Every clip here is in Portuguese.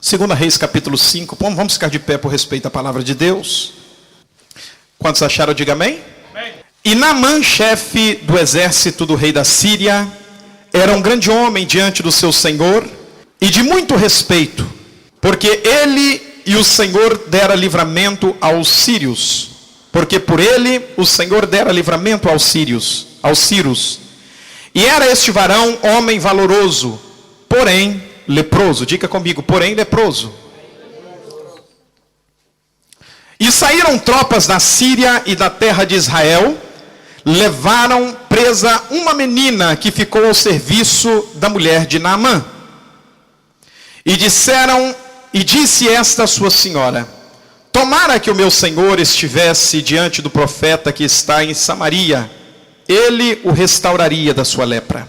2 Reis capítulo 5, vamos ficar de pé por respeito à palavra de Deus. Quantos acharam, diga amém? Amém. E Naamã, chefe do exército do rei da Síria, era um grande homem diante do seu senhor e de muito respeito, porque ele e o Senhor dera livramento aos sírios, porque por ele o Senhor dera livramento aos sírios. E era este varão homem valoroso, porém leproso. Diga comigo, porém leproso. E saíram tropas da Síria e da terra de Israel, levaram presa uma menina que ficou ao serviço da mulher de Naamã. E disse esta sua senhora: tomara que o meu senhor estivesse diante do profeta que está em Samaria, ele o restauraria da sua lepra.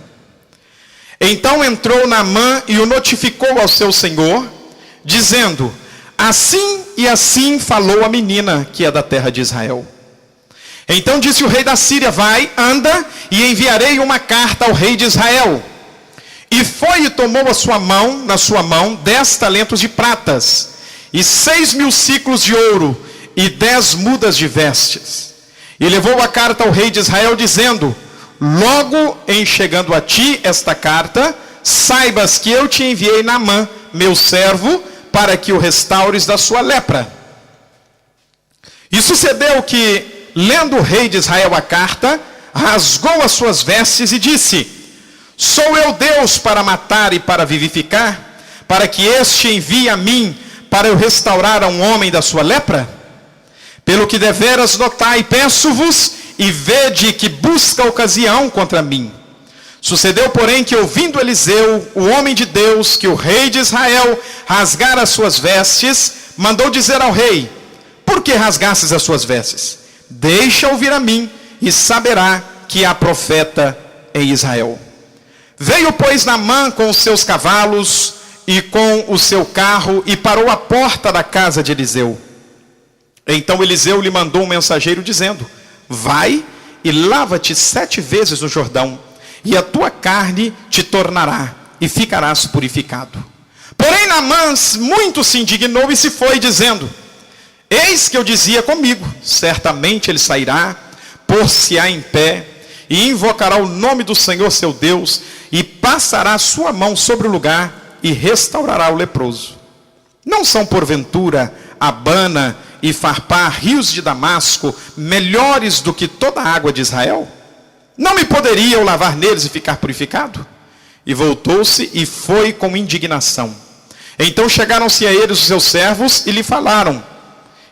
Então entrou Naamã e o notificou ao seu senhor, dizendo: assim e assim falou a menina que é da terra de Israel. Então disse o rei da Síria: vai, anda, e enviarei uma carta ao rei de Israel. E foi e tomou na sua mão 10 talentos de pratas, e 6.000 siclos de ouro, e 10 mudas de vestes. E levou a carta ao rei de Israel, dizendo: logo em chegando a ti esta carta, saibas que eu te enviei Naamã, meu servo, para que o restaures da sua lepra. E sucedeu que, lendo o rei de Israel a carta, rasgou as suas vestes e disse: sou eu Deus para matar e para vivificar, para que este envie a mim, para eu restaurar a um homem da sua lepra? Pelo que deveras notai, peço-vos, e vede que busca ocasião contra mim. Sucedeu, porém, que ouvindo Eliseu, o homem de Deus, que o rei de Israel rasgara as suas vestes, mandou dizer ao rei: por que rasgastes as suas vestes? Deixa ouvir a mim, e saberá que há profeta em Israel. Veio, pois, Naamã com os seus cavalos e com o seu carro, e parou à porta da casa de Eliseu. Então Eliseu lhe mandou um mensageiro dizendo: vai e lava-te 7 vezes no Jordão, e a tua carne te tornará, e ficarás purificado. Porém Naamã muito se indignou e se foi, dizendo: eis que eu dizia comigo, certamente ele sairá, pôr-se-á em pé, e invocará o nome do Senhor seu Deus, e passará a sua mão sobre o lugar, e restaurará o leproso. Não são porventura Abana e Farpar, rios de Damasco, melhores do que toda a água de Israel? Não me poderia eu lavar neles e ficar purificado? E voltou-se e foi com indignação. Então chegaram-se a eles os seus servos e lhe falaram,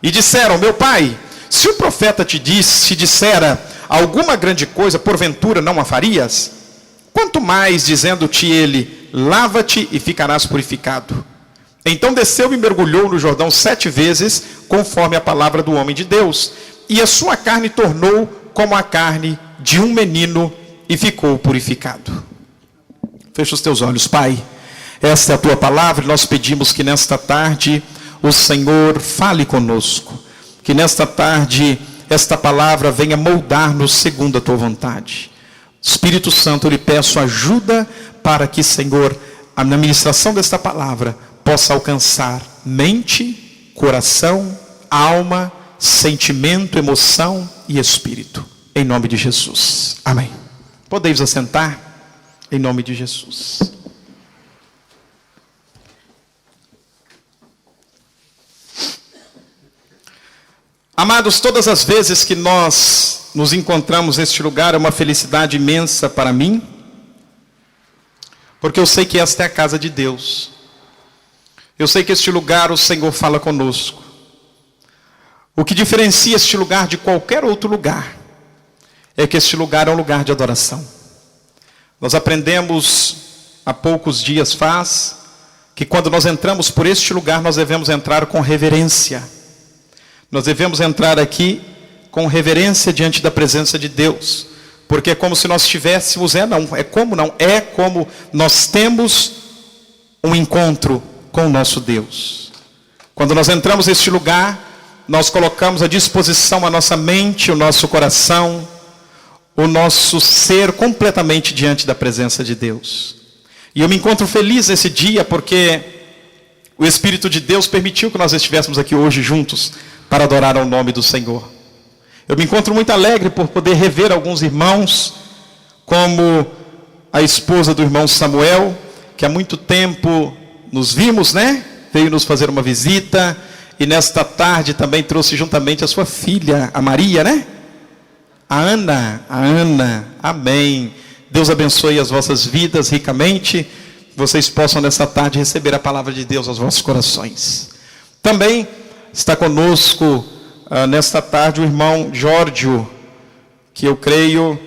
e disseram: meu pai, se o profeta te dissera alguma grande coisa, porventura não a farias? Quanto mais dizendo-te ele: lava-te e ficarás purificado. Então desceu e mergulhou no Jordão 7 vezes, conforme a palavra do homem de Deus, e a sua carne tornou como a carne de um menino, e ficou purificado. Fecha os teus olhos, Pai. Esta é a tua palavra, e nós pedimos que nesta tarde o Senhor fale conosco, que nesta tarde esta palavra venha moldar-nos segundo a tua vontade. Espírito Santo, eu lhe peço ajuda para que, Senhor, na ministração desta palavra possa alcançar mente, coração, alma, sentimento, emoção e espírito. Em nome de Jesus. Amém. Podeis assentar? Em nome de Jesus. Amados, todas as vezes que nós nos encontramos neste lugar, é uma felicidade imensa para mim, porque eu sei que esta é a casa de Deus. Eu sei que este lugar o Senhor fala conosco. O que diferencia este lugar de qualquer outro lugar é que este lugar é um lugar de adoração. Nós aprendemos há poucos dias que quando nós entramos por este lugar, nós devemos entrar com reverência. Nós devemos entrar aqui com reverência diante da presença de Deus, porque é como se nós estivéssemos, é como nós temos um encontro com o nosso Deus. Quando nós entramos neste lugar, nós colocamos à disposição a nossa mente, o nosso coração, o nosso ser completamente diante da presença de Deus. E eu me encontro feliz nesse dia porque o Espírito de Deus permitiu que nós estivéssemos aqui hoje juntos para adorar ao nome do Senhor. Eu me encontro muito alegre por poder rever alguns irmãos, como a esposa do irmão Samuel, que há muito tempo nos vimos, né? Veio nos fazer uma visita, e nesta tarde também trouxe juntamente a sua filha, a Maria, né? A Ana, amém. Deus abençoe as vossas vidas ricamente, vocês possam nessa tarde receber a palavra de Deus aos vossos corações. Também está conosco nesta tarde o irmão Jórgio, que eu creio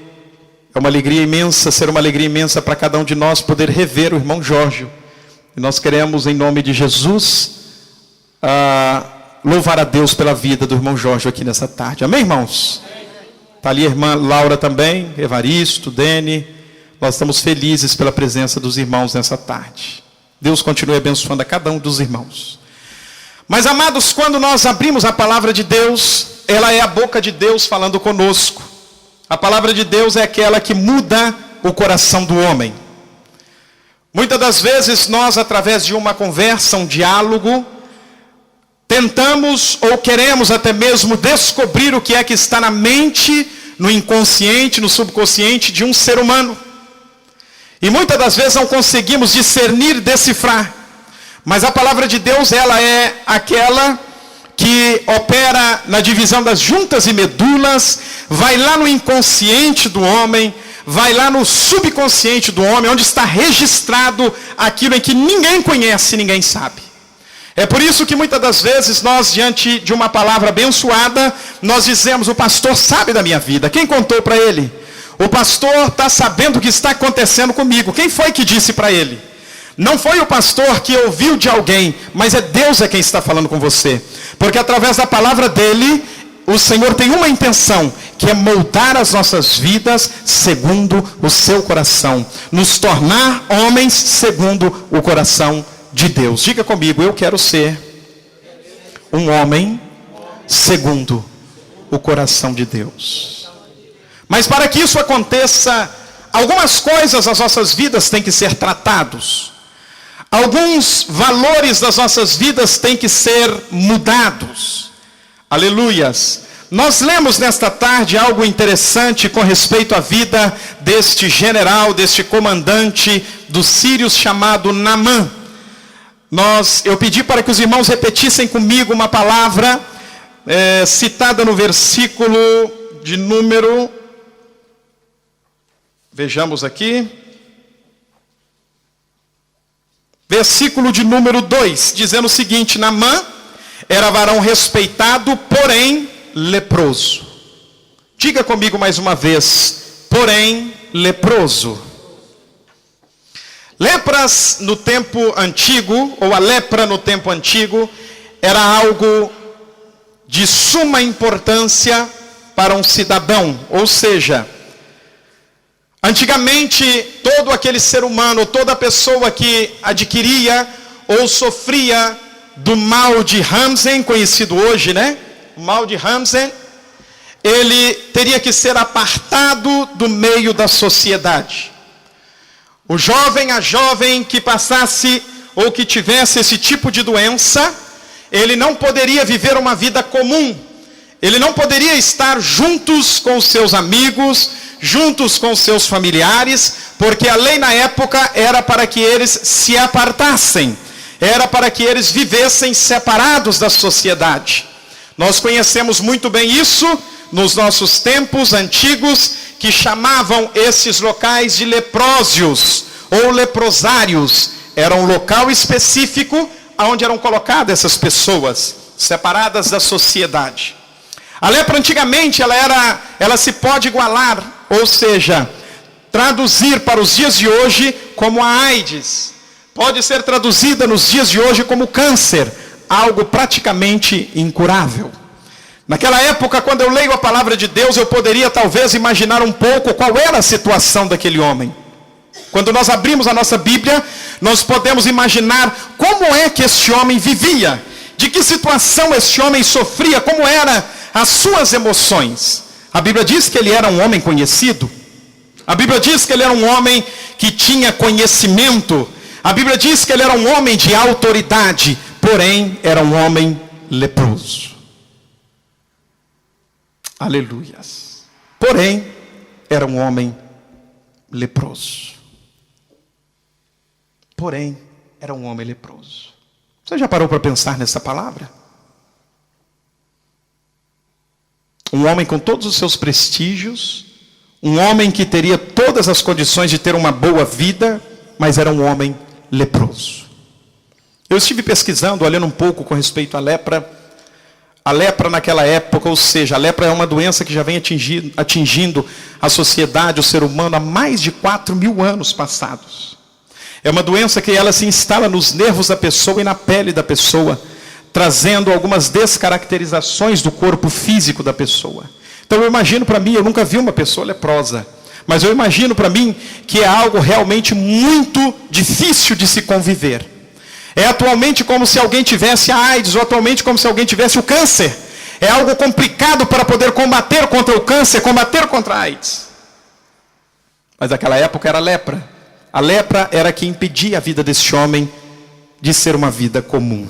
é uma alegria imensa, ser uma alegria imensa para cada um de nós poder rever o irmão Jórgio. E nós queremos, em nome de Jesus, louvar a Deus pela vida do irmão Jórgio aqui nessa tarde. Amém, irmãos? Está ali a irmã Laura também, Evaristo, Dene. Nós estamos felizes pela presença dos irmãos nessa tarde. Deus continue abençoando a cada um dos irmãos. Mas, amados, quando nós abrimos a palavra de Deus, ela é a boca de Deus falando conosco. A palavra de Deus é aquela que muda o coração do homem. Muitas das vezes nós, através de uma conversa, um diálogo, tentamos ou queremos até mesmo descobrir o que é que está na mente, no inconsciente, no subconsciente de um ser humano. E muitas das vezes não conseguimos discernir, decifrar. Mas a palavra de Deus, ela é aquela que opera na divisão das juntas e medulas, vai lá no inconsciente do homem, vai lá no subconsciente do homem, onde está registrado aquilo em que ninguém conhece, ninguém sabe. É por isso que muitas das vezes nós, diante de uma palavra abençoada, nós dizemos: o pastor sabe da minha vida. Quem contou para ele? O pastor está sabendo o que está acontecendo comigo. Quem foi que disse para ele? Não foi o pastor que ouviu de alguém, mas é Deus quem está falando com você. Porque através da palavra dele, o Senhor tem uma intenção, que é moldar as nossas vidas segundo o seu coração. Nos tornar homens segundo o coração de Deus. Diga comigo: eu quero ser um homem segundo o coração de Deus. Mas para que isso aconteça, algumas coisas das nossas vidas têm que ser tratados. Alguns valores das nossas vidas têm que ser mudados. Aleluias. Nós lemos nesta tarde algo interessante com respeito à vida deste general, deste comandante dos sírios chamado Naamã. Eu pedi para que os irmãos repetissem comigo uma palavra citada no versículo de número... Vejamos aqui. Versículo de número 2, dizendo o seguinte: Naamã era varão respeitado, porém leproso. Diga comigo mais uma vez: porém leproso. Lepras no tempo antigo, ou a lepra no tempo antigo, era algo de suma importância para um cidadão. Ou seja, antigamente, todo aquele ser humano, toda pessoa que adquiria ou sofria do mal de Ramsey, conhecido hoje, né? O mal de Ramsey, ele teria que ser apartado do meio da sociedade. O jovem, a jovem que passasse ou que tivesse esse tipo de doença, ele não poderia viver uma vida comum. Ele não poderia estar juntos com os seus amigos, juntos com os seus familiares, porque a lei na época era para que eles se apartassem, era para que eles vivessem separados da sociedade. Nós conhecemos muito bem isso nos nossos tempos antigos, que chamavam esses locais de leprósios ou leprosários. Era um local específico onde eram colocadas essas pessoas, separadas da sociedade. A lepra antigamente, ela se pode igualar, ou seja, traduzir para os dias de hoje como a AIDS. Pode ser traduzida nos dias de hoje como câncer, algo praticamente incurável. Naquela época, quando eu leio a palavra de Deus, eu poderia talvez imaginar um pouco qual era a situação daquele homem. Quando nós abrimos a nossa Bíblia, nós podemos imaginar como é que este homem vivia, de que situação este homem sofria, como eram as suas emoções. A Bíblia diz que ele era um homem conhecido. A Bíblia diz que ele era um homem que tinha conhecimento. A Bíblia diz que ele era um homem de autoridade. porém era um homem leproso. Aleluias. Porém, era um homem leproso. Porém, era um homem leproso. Você já parou para pensar nessa palavra? Um homem com todos os seus prestígios, um homem que teria todas as condições de ter uma boa vida, mas era um homem leproso. Eu estive pesquisando, olhando um pouco com respeito à lepra. A lepra naquela época, ou seja, a lepra é uma doença que já vem atingindo a sociedade, o ser humano, há mais de 4.000 anos passados. É uma doença que ela se instala nos nervos da pessoa e na pele da pessoa, trazendo algumas descaracterizações do corpo físico da pessoa. Então eu imagino para mim, eu nunca vi uma pessoa leprosa, mas eu imagino para mim que é algo realmente muito difícil de se conviver. É atualmente como se alguém tivesse a AIDS, ou atualmente como se alguém tivesse o câncer. É algo complicado para poder combater contra o câncer, combater contra a AIDS. Mas naquela época era a lepra. A lepra era que impedia a vida desse homem de ser uma vida comum.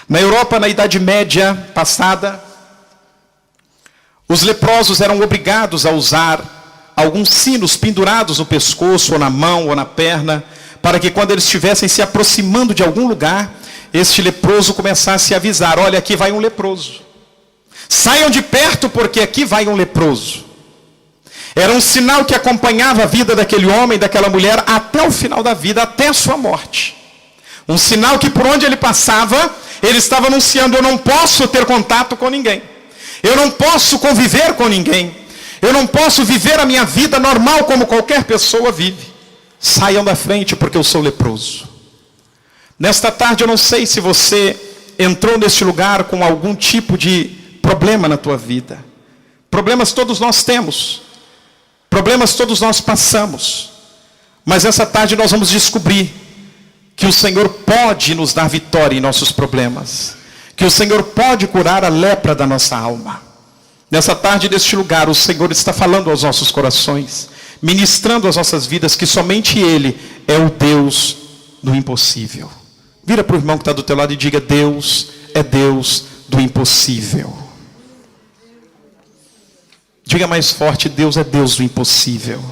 Na Europa, na Idade Média passada, os leprosos eram obrigados a usar alguns sinos pendurados no pescoço, ou na mão, ou na perna, para que quando eles estivessem se aproximando de algum lugar, este leproso começasse a avisar: olha, aqui vai um leproso. Saiam de perto, porque aqui vai um leproso. Era um sinal que acompanhava a vida daquele homem, daquela mulher, até o final da vida, até a sua morte. Um sinal que por onde ele passava, ele estava anunciando: eu não posso ter contato com ninguém. Eu não posso conviver com ninguém. Eu não posso viver a minha vida normal como qualquer pessoa vive. Saiam da frente, porque eu sou leproso. Nesta tarde eu não sei se você entrou neste lugar com algum tipo de problema na tua vida. Problemas todos nós temos. Problemas todos nós passamos. Mas essa tarde nós vamos descobrir que o Senhor pode nos dar vitória em nossos problemas. Que o Senhor pode curar a lepra da nossa alma. Nessa tarde, neste lugar, o Senhor está falando aos nossos corações, ministrando as nossas vidas, que somente Ele é o Deus do impossível. Vira para o irmão que está do teu lado e diga: Deus é Deus do impossível. Diga mais forte: Deus é Deus do impossível.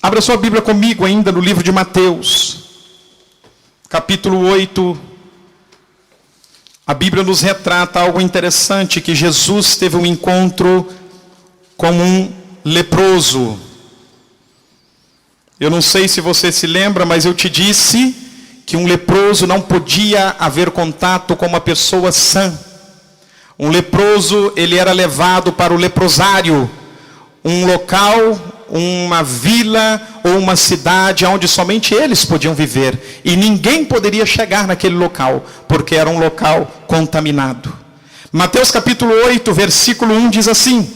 Abra sua Bíblia comigo ainda no livro de Mateus, capítulo 8. A Bíblia nos retrata algo interessante, que Jesus teve um encontro com um leproso. Eu não sei se você se lembra, mas eu te disse que um leproso não podia haver contato com uma pessoa sã. Um leproso, ele era levado para o leprosário, um local, uma vila ou uma cidade onde somente eles podiam viver. E ninguém poderia chegar naquele local, porque era um local contaminado. Mateus capítulo 8, versículo 1 diz assim: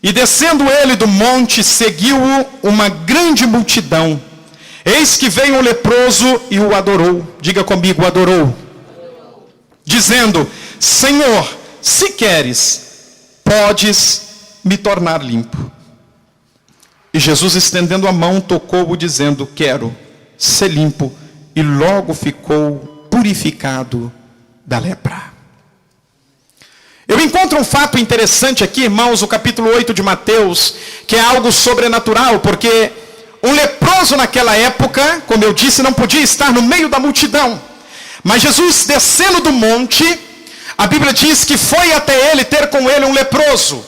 e descendo ele do monte, seguiu-o uma grande multidão. Eis que veio um leproso e o adorou. Diga comigo: adorou. Dizendo: Senhor, se queres, podes me tornar limpo. E Jesus, estendendo a mão, tocou-o, dizendo: quero ser limpo. E logo ficou purificado da lepra. Eu encontro um fato interessante aqui, irmãos, no capítulo 8 de Mateus, que é algo sobrenatural, porque um leproso naquela época, como eu disse, não podia estar no meio da multidão. Mas Jesus, descendo do monte, a Bíblia diz que foi até ele ter com ele um leproso.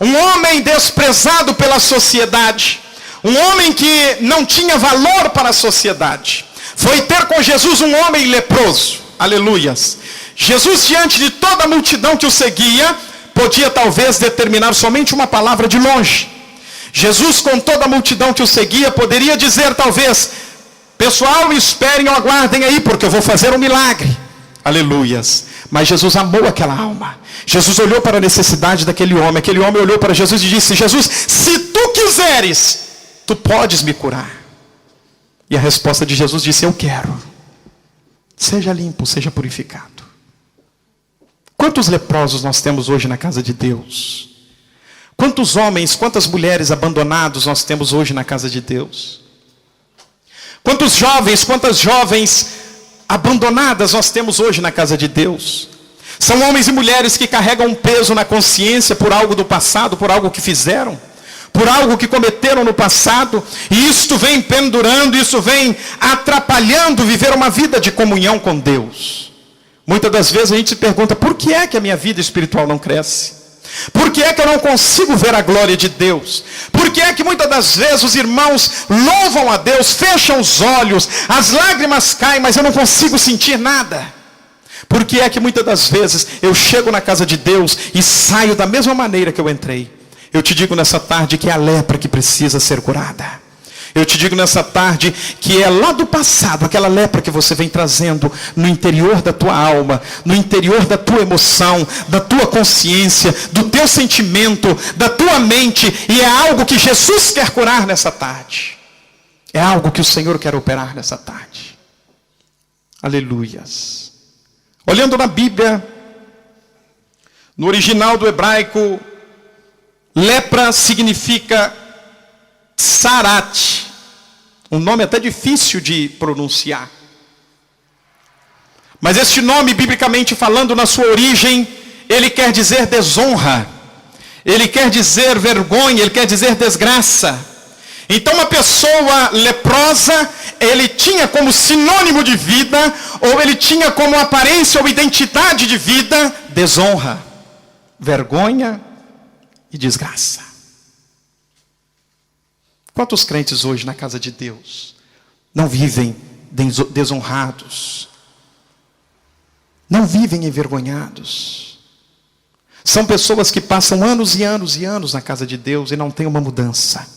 Um homem desprezado pela sociedade. Um homem que não tinha valor para a sociedade. Foi ter com Jesus um homem leproso. Aleluias. Jesus, diante de toda a multidão que o seguia, podia talvez determinar somente uma palavra de longe. Jesus, com toda a multidão que o seguia, poderia dizer talvez: pessoal, esperem ou aguardem aí, porque eu vou fazer um milagre. Aleluias. Mas Jesus amou aquela alma. Jesus olhou para a necessidade daquele homem. Aquele homem olhou para Jesus e disse: Jesus, se tu quiseres, tu podes me curar. E a resposta de Jesus disse: eu quero. Seja limpo, seja purificado. Quantos leprosos nós temos hoje na casa de Deus? Quantos homens, quantas mulheres abandonados nós temos hoje na casa de Deus? Quantos jovens, quantas jovens abandonadas nós temos hoje na casa de Deus. São homens e mulheres que carregam um peso na consciência por algo do passado, por algo que fizeram, por algo que cometeram no passado, e isto vem pendurando, isso vem atrapalhando viver uma vida de comunhão com Deus. Muitas das vezes a gente se pergunta, por que é que a minha vida espiritual não cresce? Por que é que eu não consigo ver a glória de Deus? Por que é que muitas das vezes os irmãos louvam a Deus, fecham os olhos, as lágrimas caem, mas eu não consigo sentir nada? Por que é que muitas das vezes eu chego na casa de Deus e saio da mesma maneira que eu entrei? Eu te digo nessa tarde que é a lepra que precisa ser curada. Eu te digo nessa tarde que é lá do passado, aquela lepra que você vem trazendo no interior da tua alma, no interior da tua emoção, da tua consciência, do teu sentimento, da tua mente, e é algo que Jesus quer curar nessa tarde. É algo que o Senhor quer operar nessa tarde. Aleluias. Olhando na Bíblia, no original do hebraico, lepra significa Sarat, um nome até difícil de pronunciar. Mas este nome, biblicamente falando, na sua origem, ele quer dizer desonra, ele quer dizer vergonha, ele quer dizer desgraça. Então uma pessoa leprosa, ele tinha como sinônimo de vida, ou ele tinha como aparência ou identidade de vida, desonra, vergonha e desgraça. Quantos crentes hoje na casa de Deus não vivem desonrados? Não vivem envergonhados? São pessoas que passam anos e anos e anos na casa de Deus e não tem uma mudança.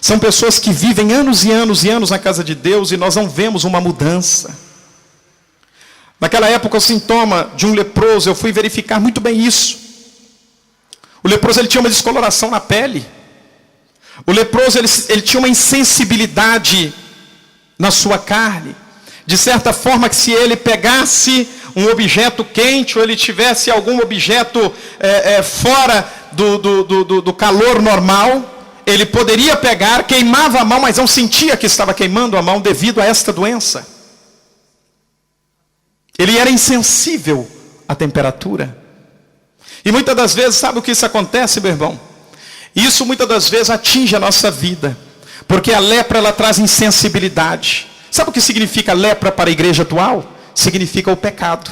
São pessoas que vivem anos e anos e anos na casa de Deus e nós não vemos uma mudança. Naquela época o sintoma de um leproso, eu fui verificar muito bem isso. O leproso ele tinha uma descoloração na pele. O leproso ele tinha uma insensibilidade na sua carne. De certa forma que se ele pegasse um objeto quente, ou ele tivesse algum objeto fora do calor normal, ele poderia pegar, queimava a mão, mas não sentia que estava queimando a mão devido a esta doença. Ele era insensível à temperatura. E muitas das vezes, sabe o que isso acontece, meu irmão? Isso muitas das vezes atinge a nossa vida, porque a lepra ela traz insensibilidade. Sabe o que significa lepra para a igreja atual? Significa o pecado.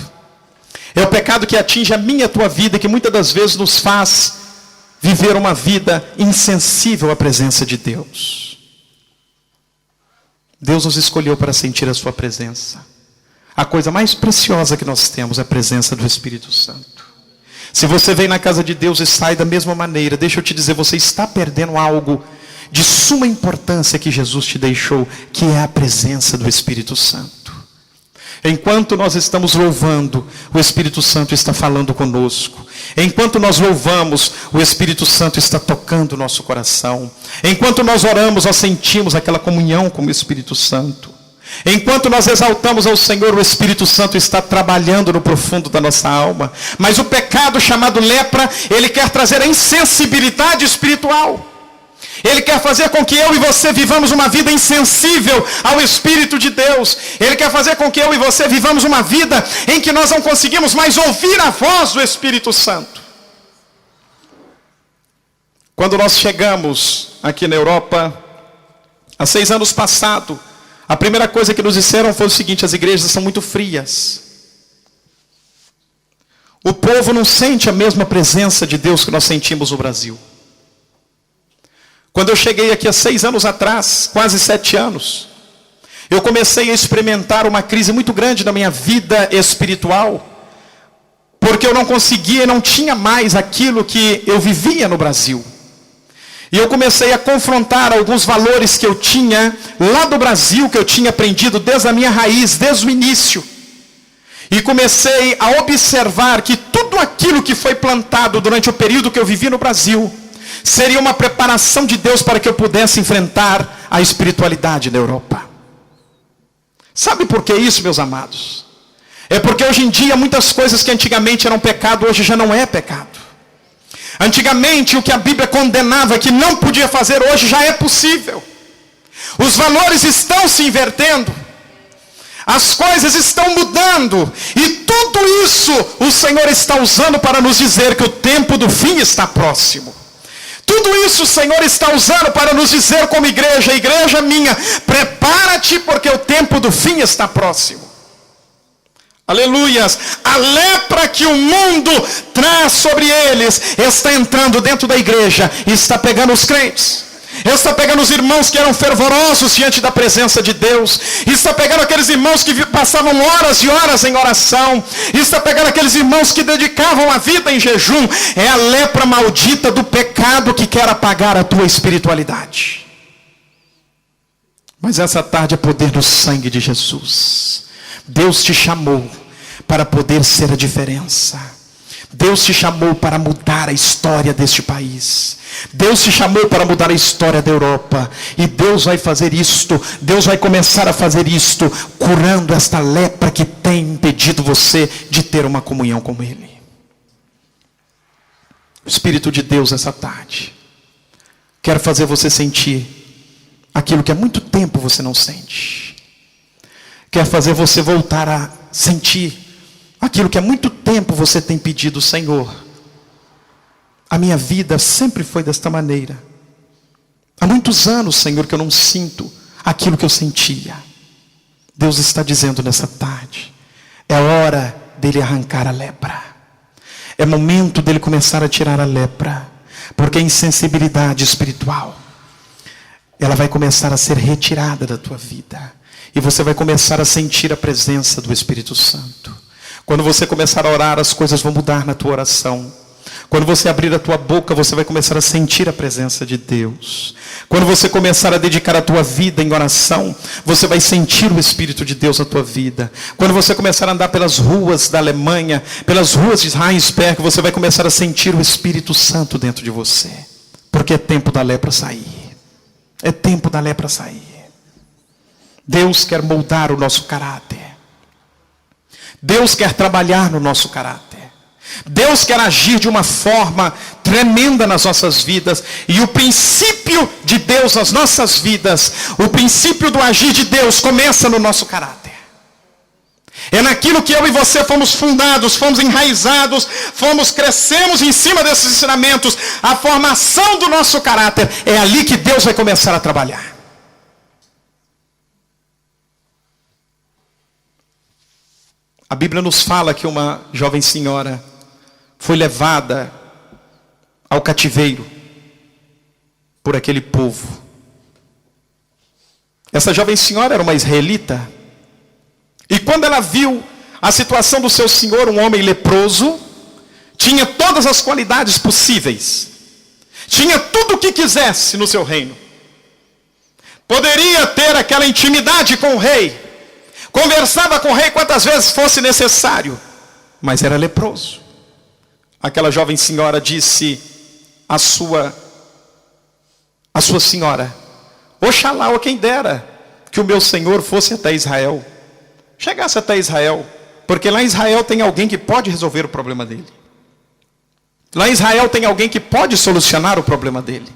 É o pecado que atinge a minha e a tua vida, que muitas das vezes nos faz viver uma vida insensível à presença de Deus. Deus nos escolheu para sentir a sua presença. A coisa mais preciosa que nós temos é a presença do Espírito Santo. Se você vem na casa de Deus e sai da mesma maneira, deixa eu te dizer, você está perdendo algo de suma importância que Jesus te deixou, que é a presença do Espírito Santo. Enquanto nós estamos louvando, o Espírito Santo está falando conosco. Enquanto nós louvamos, o Espírito Santo está tocando o nosso coração. Enquanto nós oramos, nós sentimos aquela comunhão com o Espírito Santo. Enquanto nós exaltamos ao Senhor, o Espírito Santo está trabalhando no profundo da nossa alma. Mas o pecado chamado lepra, ele quer trazer a insensibilidade espiritual. Ele quer fazer com que eu e você vivamos uma vida insensível ao Espírito de Deus. Ele quer fazer com que eu e você vivamos uma vida em que nós não conseguimos mais ouvir a voz do Espírito Santo. Quando nós chegamos aqui na Europa, há 6 anos passados, a primeira coisa que nos disseram foi o seguinte: as igrejas são muito frias. O povo não sente a mesma presença de Deus que nós sentimos no Brasil. Quando eu cheguei aqui há 6 anos atrás, quase 7 anos, eu comecei a experimentar uma crise muito grande na minha vida espiritual, porque eu não conseguia, não tinha mais aquilo que eu vivia no Brasil. E eu comecei a confrontar alguns valores que eu tinha lá do Brasil, que eu tinha aprendido desde a minha raiz, desde o início. E comecei a observar que tudo aquilo que foi plantado durante o período que eu vivi no Brasil, seria uma preparação de Deus para que eu pudesse enfrentar a espiritualidade na Europa. Sabe por que isso, meus amados? É porque hoje em dia muitas coisas que antigamente eram pecado, hoje já não é pecado. Antigamente o que a Bíblia condenava que não podia fazer, hoje já é possível. Os valores estão se invertendo. As coisas estão mudando. E tudo isso o Senhor está usando para nos dizer que o tempo do fim está próximo. Tudo isso o Senhor está usando para nos dizer como igreja: igreja minha, prepara-te, porque o tempo do fim está próximo. Aleluias. A lepra que o mundo traz sobre eles está entrando dentro da igreja e está pegando os crentes. Está pegando os irmãos que eram fervorosos diante da presença de Deus. Está pegando aqueles irmãos que passavam horas e horas em oração. Está pegando aqueles irmãos que dedicavam a vida em jejum. É a lepra maldita do pecado que quer apagar a tua espiritualidade. Mas essa tarde é poder do sangue de Jesus. Deus te chamou para poder ser a diferença. Deus te chamou para mudar a história deste país. Deus te chamou para mudar a história da Europa. E Deus vai fazer isto. Deus vai começar a fazer isto, curando esta lepra que tem impedido você de ter uma comunhão com Ele. O Espírito de Deus essa tarde quer fazer você sentir aquilo que há muito tempo você não sente. Quer fazer você voltar a sentir aquilo que há muito tempo você tem pedido: Senhor, a minha vida sempre foi desta maneira. Há muitos anos, Senhor, que eu não sinto aquilo que eu sentia. Deus está dizendo nessa tarde: é hora dele arrancar a lepra. É momento dele começar a tirar a lepra. Porque a insensibilidade espiritual, ela vai começar a ser retirada da tua vida. E você vai começar a sentir a presença do Espírito Santo. Quando você começar a orar, as coisas vão mudar na tua oração. Quando você abrir a tua boca, você vai começar a sentir a presença de Deus. Quando você começar a dedicar a tua vida em oração, você vai sentir o Espírito de Deus na tua vida. Quando você começar a andar pelas ruas da Alemanha, pelas ruas de Rheinsberg, você vai começar a sentir o Espírito Santo dentro de você. Porque é tempo da lepra sair. É tempo da lepra sair. Deus quer moldar o nosso caráter. Deus quer trabalhar no nosso caráter. Deus quer agir de uma forma tremenda nas nossas vidas. E o princípio de Deus nas nossas vidas, o princípio do agir de Deus começa no nosso caráter. É naquilo que eu e você fomos fundados, fomos enraizados, crescemos em cima desses ensinamentos. A formação do nosso caráter, é ali que Deus vai começar a trabalhar. A Bíblia nos fala que uma jovem senhora foi levada ao cativeiro por aquele povo. Essa jovem senhora era uma israelita. E quando ela viu a situação do seu senhor, um homem leproso, tinha todas as qualidades possíveis. Tinha tudo o que quisesse no seu reino. Poderia ter aquela intimidade com o rei. Conversava com o rei quantas vezes fosse necessário, mas era leproso. Aquela jovem senhora disse à sua senhora: oxalá, ou quem dera, que o meu senhor fosse até Israel, chegasse até Israel, porque lá em Israel tem alguém que pode resolver o problema dele. Lá em Israel tem alguém que pode solucionar o problema dele.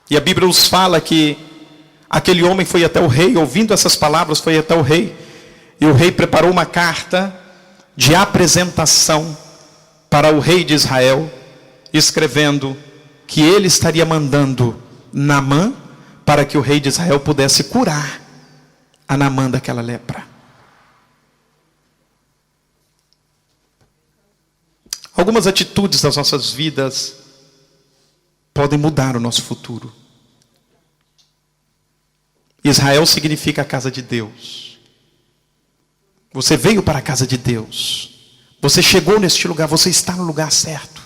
E a Bíblia nos fala que aquele homem foi até o rei, ouvindo essas palavras, foi até o rei. E o rei preparou uma carta de apresentação para o rei de Israel, escrevendo que ele estaria mandando Naamã para que o rei de Israel pudesse curar a Naamã daquela lepra. Algumas atitudes das nossas vidas podem mudar o nosso futuro. Israel significa a casa de Deus. Você veio para a casa de Deus. Você chegou neste lugar, você está no lugar certo.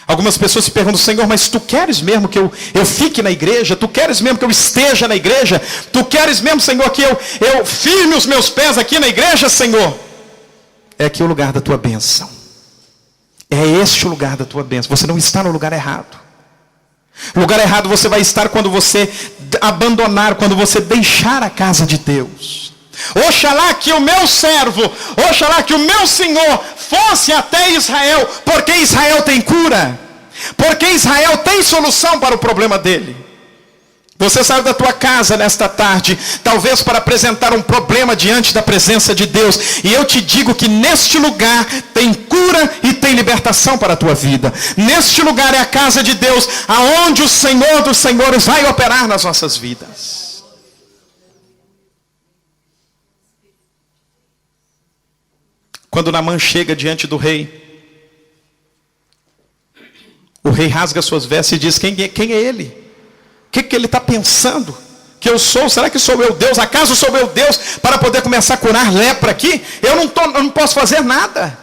Algumas pessoas se perguntam: Senhor, mas tu queres mesmo que eu fique na igreja? Tu queres mesmo que eu esteja na igreja? Tu queres mesmo, Senhor, que eu firme os meus pés aqui na igreja, Senhor? É aqui o lugar da tua bênção. É este o lugar da tua bênção. Você não está no lugar errado. O lugar errado você vai estar quando você abandonar, quando você deixar a casa de Deus. Oxalá que o meu servo, oxalá que o meu Senhor fosse até Israel, porque Israel tem cura, porque Israel tem solução para o problema dele. Você saiu da tua casa nesta tarde, talvez para apresentar um problema diante da presença de Deus. E eu te digo que neste lugar tem cura e tem libertação para a tua vida. Neste lugar é a casa de Deus, aonde o Senhor dos Senhores vai operar nas nossas vidas. Quando Naamã chega diante do rei, o rei rasga suas vestes e diz: quem é ele? O que ele está pensando? Que eu sou? Será que sou eu Deus? Acaso sou eu Deus para poder começar a curar lepra aqui? Eu não posso fazer nada.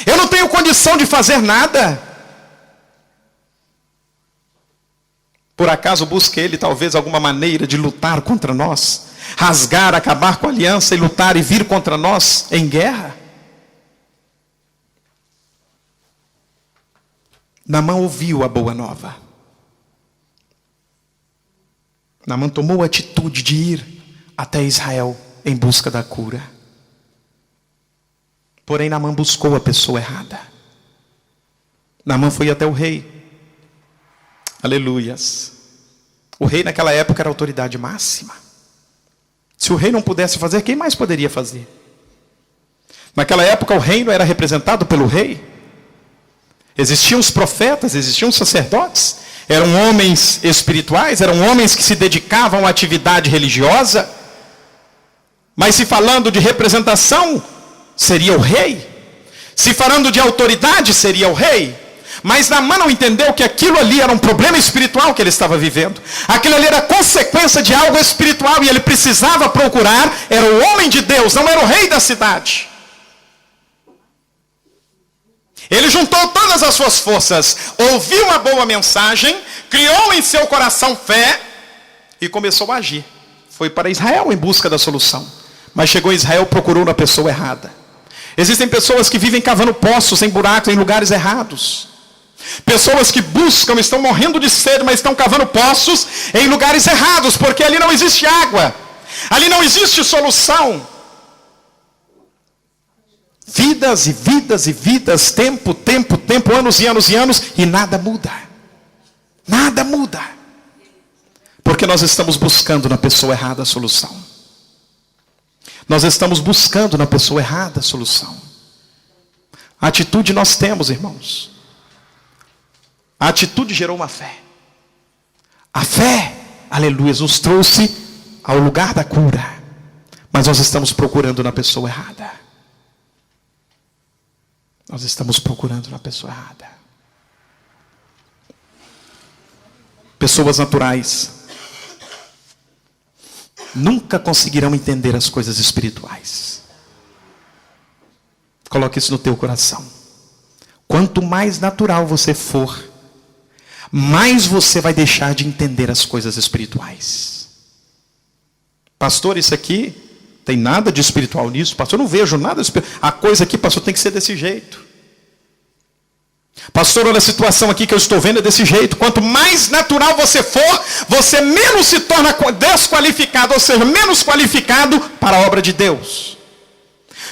Eu não tenho condição de fazer nada. Por acaso busca ele talvez alguma maneira de lutar contra nós? Rasgar, acabar com a aliança e lutar e vir contra nós em guerra? Naamã ouviu a boa nova. Naamã tomou a atitude de ir até Israel em busca da cura. Porém, Naamã buscou a pessoa errada. Naamã foi até o rei. Aleluias. O rei naquela época era a autoridade máxima. Se o rei não pudesse fazer, quem mais poderia fazer? Naquela época o reino era representado pelo rei. Existiam os profetas, existiam os sacerdotes. Eram homens espirituais, eram homens que se dedicavam à atividade religiosa. Mas se falando de representação, seria o rei. Se falando de autoridade, seria o rei. Mas Naamã não entendeu que aquilo ali era um problema espiritual que ele estava vivendo. Aquilo ali era consequência de algo espiritual e ele precisava procurar, era o homem de Deus, não era o rei da cidade. Ele juntou todas as suas forças, ouviu uma boa mensagem, criou em seu coração fé e começou a agir. Foi para Israel em busca da solução. Mas chegou em Israel, procurou na pessoa errada. Existem pessoas que vivem cavando poços em buracos em lugares errados. Pessoas que buscam, estão morrendo de sede, mas estão cavando poços em lugares errados, porque ali não existe água. Ali não existe solução. Vidas e vidas e vidas, tempo, anos e anos e anos, e nada muda. Nada muda. Porque nós estamos buscando na pessoa errada a solução. Nós estamos buscando na pessoa errada a solução. A atitude nós temos, irmãos. A atitude gerou uma fé. A fé, aleluia, nos trouxe ao lugar da cura. Mas nós estamos procurando na pessoa errada. Nós estamos procurando na pessoa errada. Pessoas naturais nunca conseguirão entender as coisas espirituais. Coloque isso no teu coração. Quanto mais natural você for, mais você vai deixar de entender as coisas espirituais. Pastor, isso aqui tem nada de espiritual nisso. Pastor, eu não vejo nada espiritual. A coisa aqui, pastor, tem que ser desse jeito. Pastor, olha a situação aqui que eu estou vendo é desse jeito. Quanto mais natural você for, você menos se torna desqualificado, ou seja, menos qualificado para a obra de Deus.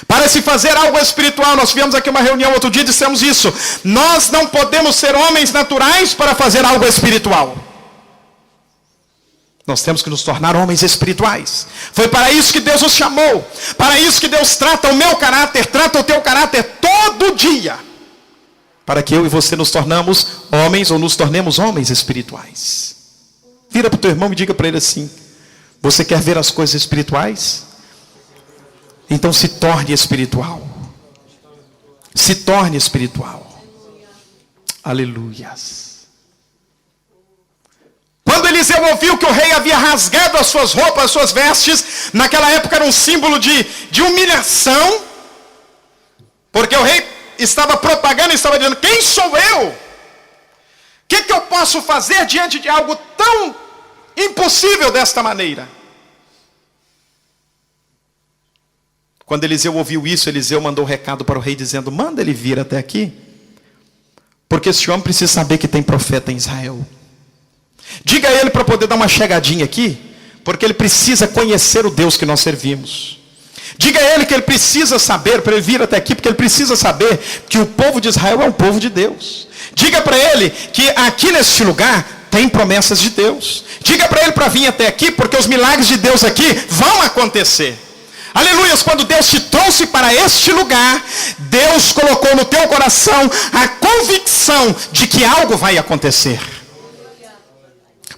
Para se fazer algo espiritual, nós tivemos aqui uma reunião outro dia e dissemos isso. Nós não podemos ser homens naturais para fazer algo espiritual. Nós temos que nos tornar homens espirituais. Foi para isso que Deus nos chamou. Para isso que Deus trata o meu caráter, trata o teu caráter todo dia. Para que eu e você nos tornamos homens, ou nos tornemos homens espirituais. Vira para o teu irmão e diga para ele assim: você quer ver as coisas espirituais? Então se torne espiritual. Se torne espiritual. Aleluias. Quando Eliseu ouviu que o rei havia rasgado as suas roupas, as suas vestes, naquela época era um símbolo de humilhação, porque o rei estava propagando, estava dizendo: quem sou eu? O que eu posso fazer diante de algo tão impossível desta maneira? Quando Eliseu ouviu isso, Eliseu mandou um recado para o rei dizendo: manda ele vir até aqui, porque esse homem precisa saber que tem profeta em Israel. Diga a ele para poder dar uma chegadinha aqui, porque ele precisa conhecer o Deus que nós servimos. Diga a ele que ele precisa saber, para ele vir até aqui, porque ele precisa saber que o povo de Israel é um povo de Deus. Diga para ele que aqui neste lugar tem promessas de Deus. Diga para ele para vir até aqui, porque os milagres de Deus aqui vão acontecer. Aleluias, quando Deus te trouxe para este lugar, Deus colocou no teu coração a convicção de que algo vai acontecer.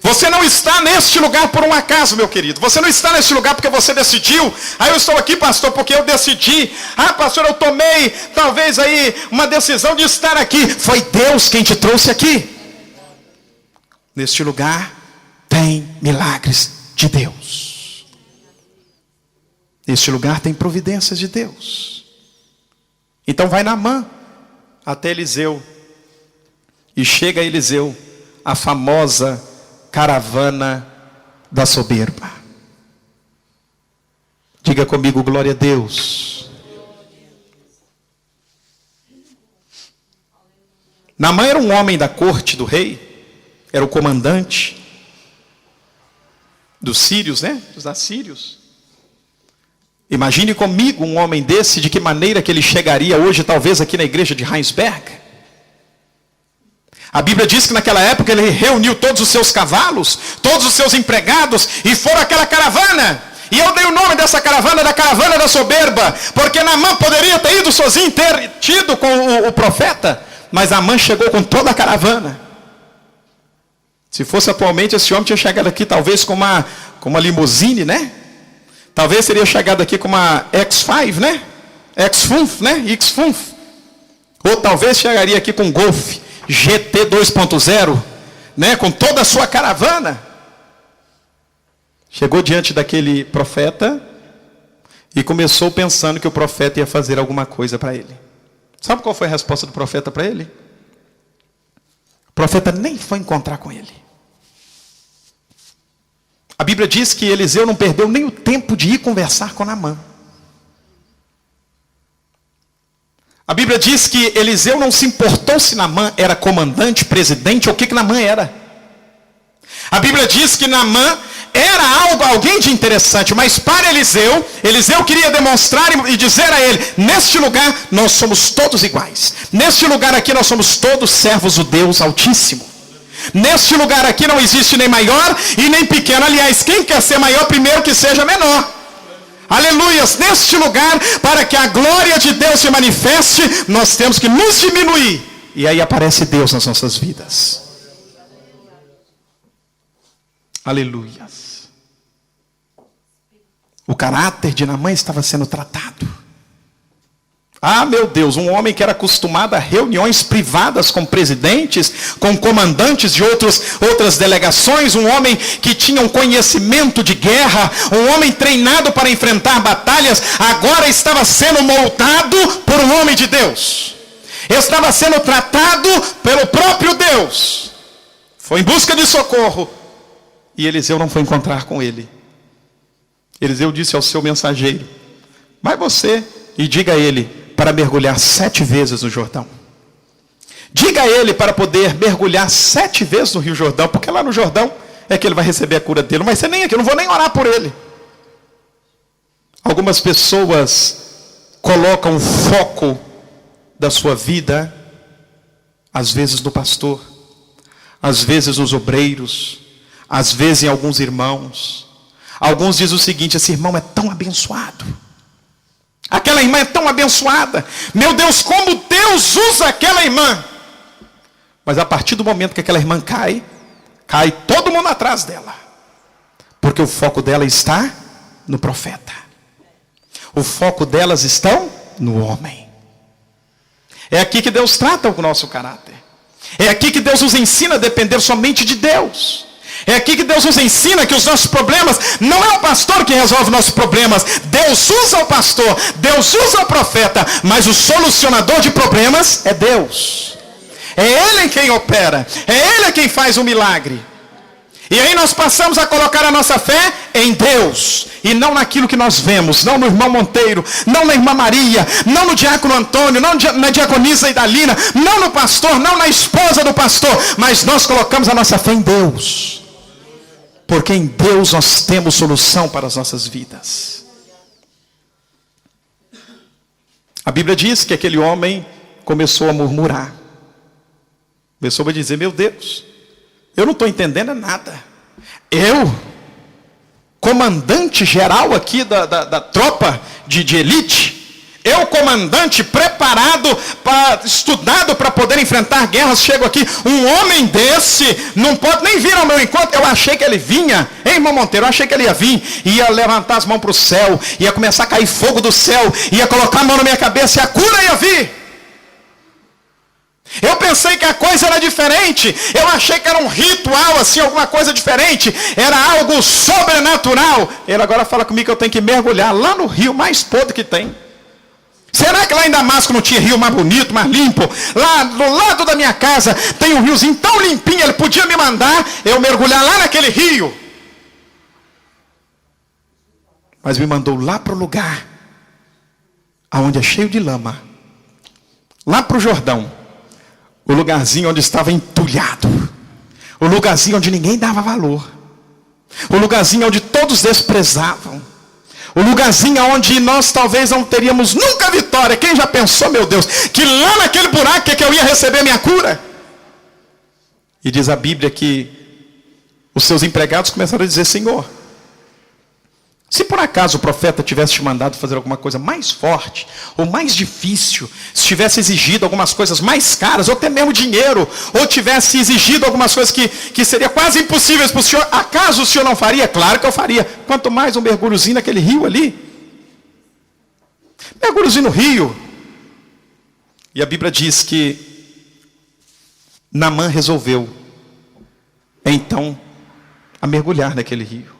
Você não está neste lugar por um acaso, meu querido. Você não está neste lugar porque você decidiu. Eu estou aqui, pastor, porque eu decidi. Pastor, eu tomei talvez aí uma decisão de estar aqui. Foi Deus quem te trouxe aqui. Neste lugar tem milagres de Deus. Neste lugar tem providências de Deus. Então vai Naamã até Eliseu. E chega a Eliseu, a famosa caravana da soberba. Diga comigo, glória a Deus. Naamã era um homem da corte do rei. Era o comandante dos sírios, né? Dos assírios. Imagine comigo um homem desse, de que maneira que ele chegaria hoje, talvez aqui na igreja de Heinsberg. A Bíblia diz que naquela época ele reuniu todos os seus cavalos, todos os seus empregados, e foram aquela caravana. E eu dei o nome dessa caravana da caravana da soberba, porque Naamã poderia ter ido sozinho, ter tido com o profeta, mas Naamã chegou com toda a caravana. Se fosse atualmente, esse homem tinha chegado aqui talvez com uma limusine, né? Talvez teria chegado aqui com uma X5, né? X5, né? X5. Ou talvez chegaria aqui com um Golf GT 2.0, né? Com toda a sua caravana. Chegou diante daquele profeta e começou pensando que o profeta ia fazer alguma coisa para ele. Sabe qual foi a resposta do profeta para ele? O profeta nem foi encontrar com ele. A Bíblia diz que Eliseu não perdeu nem o tempo de ir conversar com Naamã. A Bíblia diz que Eliseu não se importou se Naamã era comandante, presidente, ou o que Naamã era. A Bíblia diz que Naamã era alguém de interessante, mas para Eliseu queria demonstrar e dizer a ele: neste lugar nós somos todos iguais. Neste lugar aqui nós somos todos servos do Deus Altíssimo. Neste lugar aqui não existe nem maior e nem pequeno. Aliás, quem quer ser maior, primeiro que seja menor. Aleluias. Neste lugar, para que a glória de Deus se manifeste, nós temos que nos diminuir. E aí aparece Deus nas nossas vidas. Aleluias. O caráter de Naamã estava sendo tratado. Meu Deus, um homem que era acostumado a reuniões privadas com presidentes, com comandantes de outras delegações, um homem que tinha um conhecimento de guerra, um homem treinado para enfrentar batalhas, agora estava sendo moldado por um homem de Deus. Estava sendo tratado pelo próprio Deus. Foi em busca de socorro. E Eliseu não foi encontrar com ele. Eliseu disse ao seu mensageiro: vai você e diga a ele para mergulhar 7 vezes no Jordão. Diga a ele para poder mergulhar 7 vezes no Rio Jordão, porque lá no Jordão é que ele vai receber a cura dele. Não vai ser nem aqui, eu não vou nem orar por ele. Algumas pessoas colocam o foco da sua vida, às vezes no pastor, às vezes nos obreiros, às vezes em alguns irmãos. Alguns dizem o seguinte: esse irmão é tão abençoado, aquela irmã é tão abençoada, meu Deus, como Deus usa aquela irmã. Mas a partir do momento que aquela irmã cai todo mundo atrás dela, porque o foco dela está no profeta, o foco delas estão no homem. É aqui que Deus trata o nosso caráter. É aqui que Deus nos ensina a depender somente de Deus. É aqui que Deus nos ensina que os nossos problemas, não é o pastor que resolve nossos problemas. Deus usa o pastor, Deus usa o profeta, mas o solucionador de problemas é Deus. É Ele quem opera, é Ele quem faz o milagre. E aí nós passamos a colocar a nossa fé em Deus, e não naquilo que nós vemos, não no irmão Monteiro, não na irmã Maria, não no diácono Antônio, não na diaconisa Idalina, não no pastor, não na esposa do pastor, mas nós colocamos a nossa fé em Deus. Porque em Deus nós temos solução para as nossas vidas. A Bíblia diz que aquele homem começou a murmurar. Começou a dizer: meu Deus, Eu não estou entendendo nada. Eu, comandante geral aqui da tropa de elite, eu, comandante, preparado, estudado para poder enfrentar guerras, chego aqui, um homem desse, não pode nem vir ao meu encontro. Eu achei que ele vinha, hein, irmão Monteiro, eu achei que ele ia vir, ia levantar as mãos para o céu, ia começar a cair fogo do céu, ia colocar a mão na minha cabeça e a cura ia vir. Eu pensei que a coisa era diferente, eu achei que era um ritual assim, alguma coisa diferente, era algo sobrenatural. Ele agora fala comigo que eu tenho que mergulhar lá no rio mais podre que tem. Será que lá em Damasco não tinha rio mais bonito, mais limpo? Lá do lado da minha casa tem um riozinho tão limpinho, ele podia me mandar eu mergulhar lá naquele rio. Mas me mandou lá para o lugar onde é cheio de lama, lá para o Jordão, o lugarzinho onde estava entulhado, o lugarzinho onde ninguém dava valor, o lugarzinho onde todos desprezavam, o lugarzinho onde nós talvez não teríamos nunca vitória. Quem já pensou, meu Deus, que lá naquele buraco que eu ia receber minha cura? E diz a Bíblia que os seus empregados começaram a dizer: Senhor, se por acaso o profeta tivesse te mandado fazer alguma coisa mais forte, ou mais difícil, se tivesse exigido algumas coisas mais caras, ou até mesmo dinheiro, ou tivesse exigido algumas coisas que seriam quase impossíveis para o senhor, acaso o senhor não faria? Claro que eu faria. Quanto mais um mergulhozinho naquele rio ali. Mergulhozinho no rio. E a Bíblia diz que Naamã resolveu, então, a mergulhar naquele rio.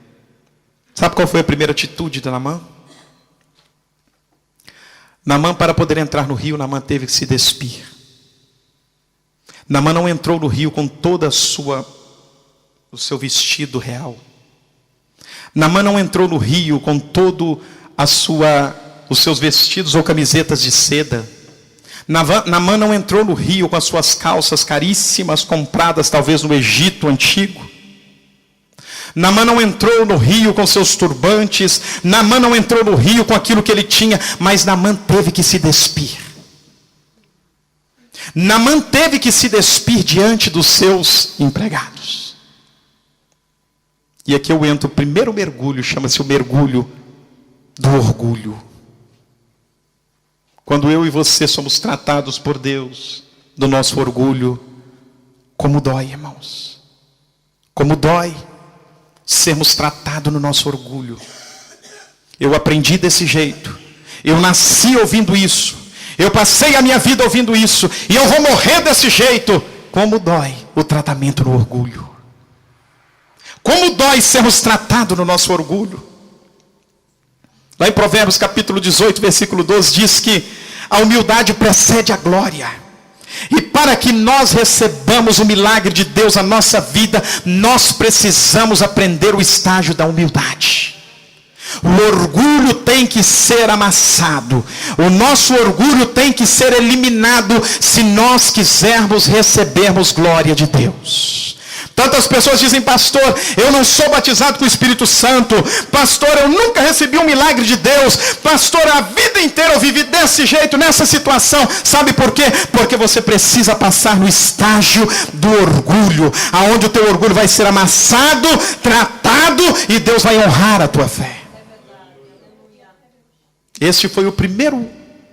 Sabe qual foi a primeira atitude de Naamã? Naamã, para poder entrar no rio, Naamã teve que se despir. Naamã não entrou no rio com toda o seu vestido real. Naamã não entrou no rio com todo os seus vestidos ou camisetas de seda. Naamã não entrou no rio com as suas calças caríssimas, compradas talvez no Egito antigo. Naamã não entrou no rio com seus turbantes. Naamã não entrou no rio com aquilo que ele tinha. Mas Naamã teve que se despir. Naamã teve que se despir diante dos seus empregados. E aqui eu entro, o primeiro mergulho, chama-se o mergulho do orgulho. Quando eu e você somos tratados por Deus do nosso orgulho, como dói, irmãos. Como dói sermos tratados no nosso orgulho. Eu aprendi desse jeito. Eu nasci ouvindo isso. Eu passei a minha vida ouvindo isso. E eu vou morrer desse jeito. Como dói o tratamento no orgulho. Como dói sermos tratados no nosso orgulho. Lá em Provérbios capítulo 18, versículo 12, diz que a humildade precede a glória. E para que nós recebamos o milagre de Deus na nossa vida, nós precisamos aprender o estágio da humildade. O orgulho tem que ser amassado. O nosso orgulho tem que ser eliminado se nós quisermos recebermos glória de Deus. Tantas pessoas dizem: pastor, eu não sou batizado com o Espírito Santo. Pastor, eu nunca recebi um milagre de Deus. Pastor, a vida inteira eu vivi desse jeito, nessa situação. Sabe por quê? Porque você precisa passar no estágio do orgulho, aonde o teu orgulho vai ser amassado, tratado, e Deus vai honrar a tua fé. Este foi o primeiro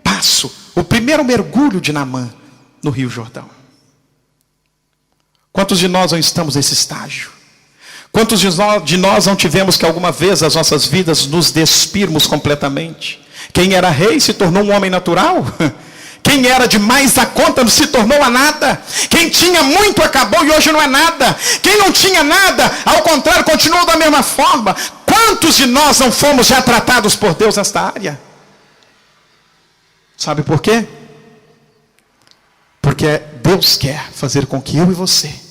passo, o primeiro mergulho de Naamã no Rio Jordão. Quantos de nós não estamos nesse estágio? Quantos de nós não tivemos que alguma vez as nossas vidas nos despirmos completamente? Quem era rei se tornou um homem natural. Quem era demais da conta se tornou a nada. Quem tinha muito acabou e hoje não é nada. Quem não tinha nada, ao contrário, continuou da mesma forma. Quantos de nós não fomos já tratados por Deus nesta área? Sabe por quê? Porque Deus quer fazer com que eu e você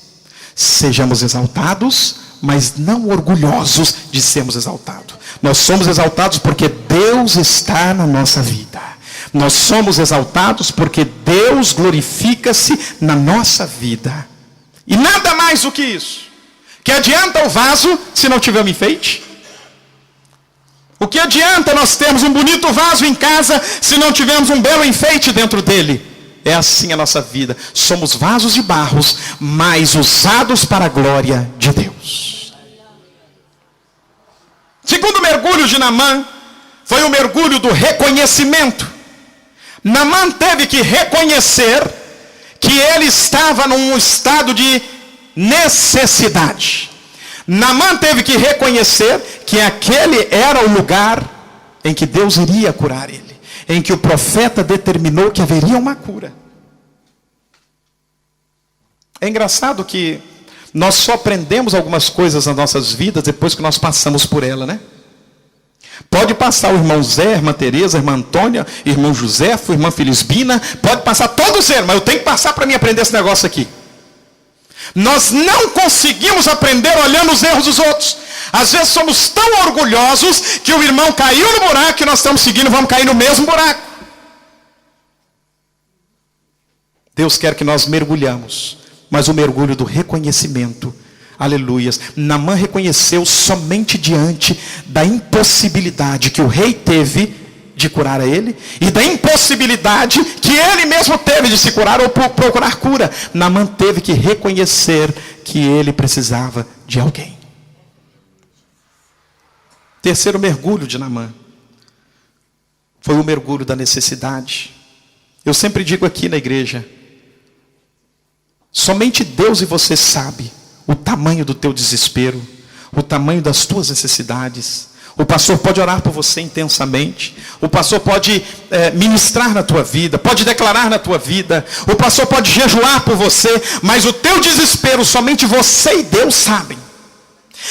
sejamos exaltados, mas não orgulhosos de sermos exaltados. Nós somos exaltados porque Deus está na nossa vida. Nós somos exaltados porque Deus glorifica-se na nossa vida. E nada mais do que isso. Que adianta o vaso se não tiver um enfeite? O que adianta nós termos um bonito vaso em casa se não tivermos um belo enfeite dentro dele? É assim a nossa vida. Somos vasos de barros, mas usados para a glória de Deus. Segundo mergulho de Naamã, foi o mergulho do reconhecimento. Naamã teve que reconhecer que ele estava num estado de necessidade. Naamã teve que reconhecer que aquele era o lugar em que Deus iria curar ele, em que o profeta determinou que haveria uma cura. É engraçado que nós só aprendemos algumas coisas nas nossas vidas depois que nós passamos por ela, né? Pode passar o irmão Zé, a irmã Tereza, a irmã Antônia, irmão Josefo, a irmã Felisbina, pode passar todos eles, mas eu tenho que passar para mim aprender esse negócio aqui. Nós não conseguimos aprender olhando os erros dos outros. Às vezes somos tão orgulhosos que o irmão caiu no buraco e nós estamos seguindo, vamos cair no mesmo buraco. Deus quer que nós mergulhamos, mas o mergulho do reconhecimento. Aleluias. Naamã reconheceu somente diante da impossibilidade que o rei teve de curar a ele, e da impossibilidade que ele mesmo teve de se curar ou procurar cura. Naamã teve que reconhecer que ele precisava de alguém. Terceiro mergulho de Naamã foi o mergulho da necessidade. Eu sempre digo aqui na igreja, somente Deus e você sabe o tamanho do teu desespero, o tamanho das tuas necessidades. O pastor pode orar por você intensamente, o pastor pode ministrar na tua vida, pode declarar na tua vida, o pastor pode jejuar por você, mas o teu desespero somente você e Deus sabem.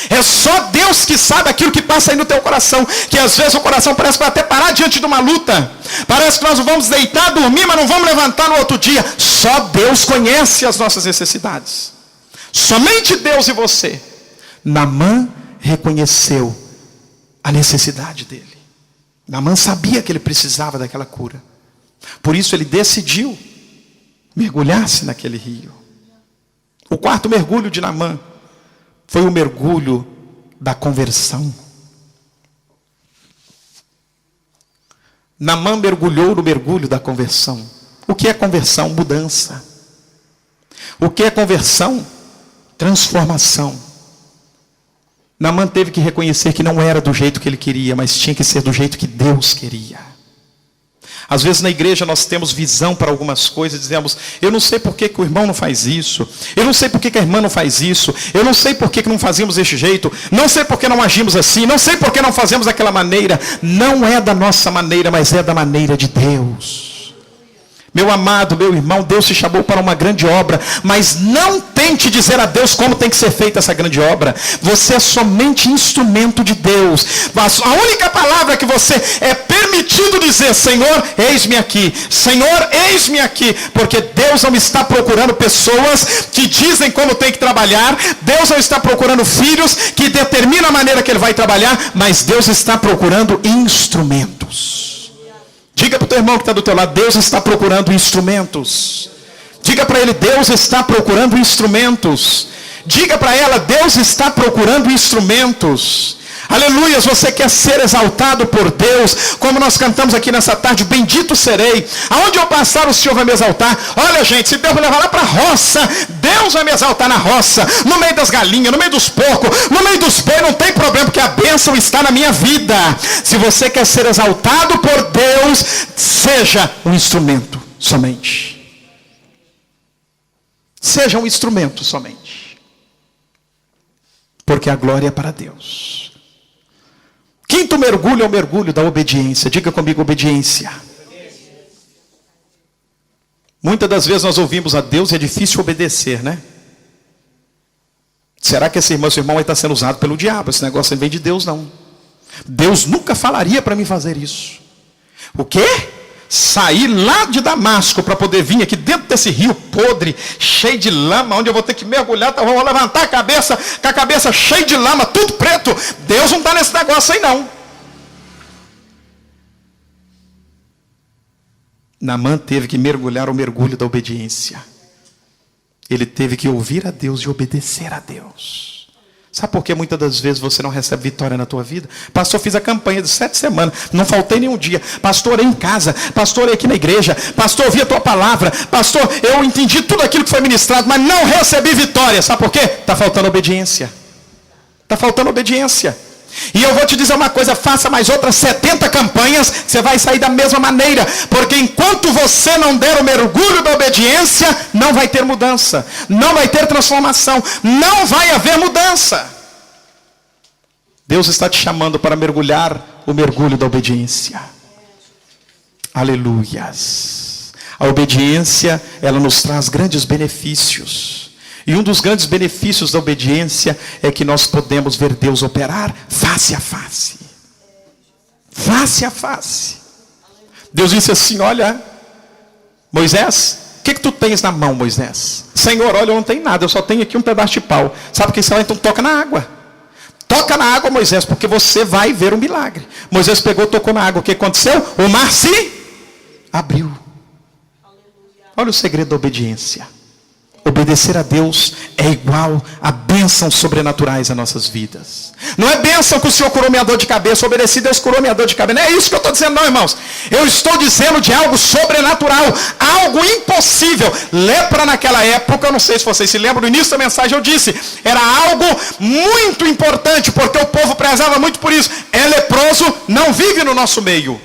É só Deus que sabe aquilo que passa aí no teu coração, que às vezes o coração parece que vai até parar diante de uma luta, parece que nós vamos deitar, dormir, mas não vamos levantar no outro dia. Só Deus conhece as nossas necessidades, somente Deus e você. Naamã reconheceu a necessidade dele. Naamã sabia que ele precisava daquela cura, por isso ele decidiu mergulhar-se naquele rio. O quarto mergulho de Naamã foi o mergulho da conversão. Naamã mergulhou no mergulho da conversão. O que é conversão? Mudança. O que é conversão? Transformação. Naamã teve que reconhecer que não era do jeito que ele queria, mas tinha que ser do jeito que Deus queria. Às vezes na igreja nós temos visão para algumas coisas, dizemos, eu não sei por que o irmão não faz isso, eu não sei por que a irmã não faz isso, eu não sei por que não fazíamos desse jeito, não sei por que não agimos assim, não sei por que não fazemos daquela maneira. Não é da nossa maneira, mas é da maneira de Deus. Meu amado, meu irmão, Deus te chamou para uma grande obra, mas não tente dizer a Deus como tem que ser feita essa grande obra. Você é somente instrumento de Deus. A única palavra que você é permitido dizer, Senhor, eis-me aqui. Senhor, eis-me aqui. Porque Deus não está procurando pessoas que dizem como tem que trabalhar. Deus não está procurando filhos que determinam a maneira que ele vai trabalhar. Mas Deus está procurando instrumentos. Diga para o teu irmão que está do teu lado, Deus está procurando instrumentos. Diga para ele, Deus está procurando instrumentos. Diga para ela, Deus está procurando instrumentos. Aleluia, você quer ser exaltado por Deus, como nós cantamos aqui nessa tarde, bendito serei. Aonde eu passar o Senhor vai me exaltar. Olha gente, se Deus me levar lá para a roça, Deus vai me exaltar na roça, no meio das galinhas, no meio dos porcos, no meio dos bois, não tem problema, porque a bênção está na minha vida. Se você quer ser exaltado por Deus, seja um instrumento somente. Seja um instrumento somente. Porque a glória é para Deus. Quinto mergulho é o mergulho da obediência. Diga comigo, obediência. Muitas das vezes nós ouvimos a Deus e é difícil obedecer, né? Será que esse irmão vai estar sendo usado pelo diabo? Esse negócio não vem de Deus, não. Deus nunca falaria para mim fazer isso. O quê? Sair lá de Damasco para poder vir aqui dentro desse rio podre, cheio de lama, onde eu vou ter que mergulhar, tá, vou levantar a cabeça, com a cabeça cheia de lama, tudo preto. Deus não está nesse negócio aí não. Naamã teve que mergulhar o mergulho da obediência. Ele teve que ouvir a Deus e obedecer a Deus. Sabe por que muitas das vezes você não recebe vitória na tua vida? Pastor, fiz a campanha de 7 semanas, não faltei nenhum dia. Pastor, orei em casa. Pastor, orei aqui na igreja. Pastor, ouvi a tua palavra. Pastor, eu entendi tudo aquilo que foi ministrado, mas não recebi vitória. Sabe por quê? Está faltando obediência. Está faltando obediência. E eu vou te dizer uma coisa, faça mais outras 70 campanhas, você vai sair da mesma maneira. Porque enquanto você não der o mergulho da obediência, não vai ter mudança. Não vai ter transformação. Não vai haver mudança. Deus está te chamando para mergulhar o mergulho da obediência. Aleluias. A obediência, ela nos traz grandes benefícios. E um dos grandes benefícios da obediência é que nós podemos ver Deus operar face a face. Face a face. Deus disse assim, olha, Moisés, o que tu tens na mão, Moisés? Senhor, olha, eu não tenho nada, eu só tenho aqui um pedaço de pau. Sabe o que você vai? Então toca na água. Toca na água, Moisés, porque você vai ver um milagre. Moisés pegou, tocou na água. O que aconteceu? O mar se abriu. Olha o segredo da obediência. Obedecer a Deus é igual a bênçãos sobrenaturais nas nossas vidas. Não é bênção que o Senhor curou minha dor de cabeça. Obedeci, Deus curou minha dor de cabeça. Não é isso que eu estou dizendo não, irmãos. Eu estou dizendo de algo sobrenatural. Algo impossível. Lepra naquela época, eu não sei se vocês se lembram, no início da mensagem eu disse, era algo muito importante, porque o povo prezava muito por isso. É leproso, não vive no nosso meio.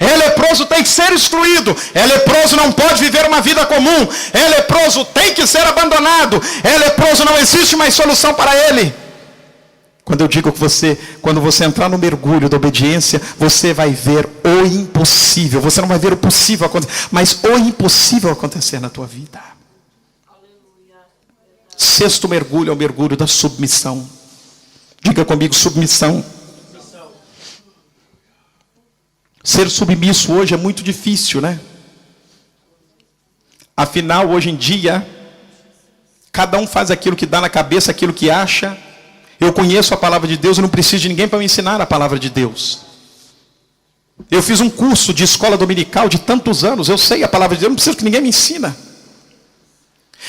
É leproso, tem que ser excluído. É leproso, não pode viver uma vida comum. É leproso, tem que ser abandonado. É leproso, não existe mais solução para ele. Quando eu digo que quando você entrar no mergulho da obediência, você vai ver o impossível. Você não vai ver o possível acontecer, mas o impossível acontecer na tua vida. Sexto mergulho é o mergulho da submissão. Diga comigo, submissão. Ser submisso hoje é muito difícil, né? Afinal, hoje em dia, cada um faz aquilo que dá na cabeça, aquilo que acha. Eu conheço a palavra de Deus e não preciso de ninguém para me ensinar a palavra de Deus. Eu fiz um curso de escola dominical de tantos anos, eu sei a palavra de Deus, não preciso que ninguém me ensina.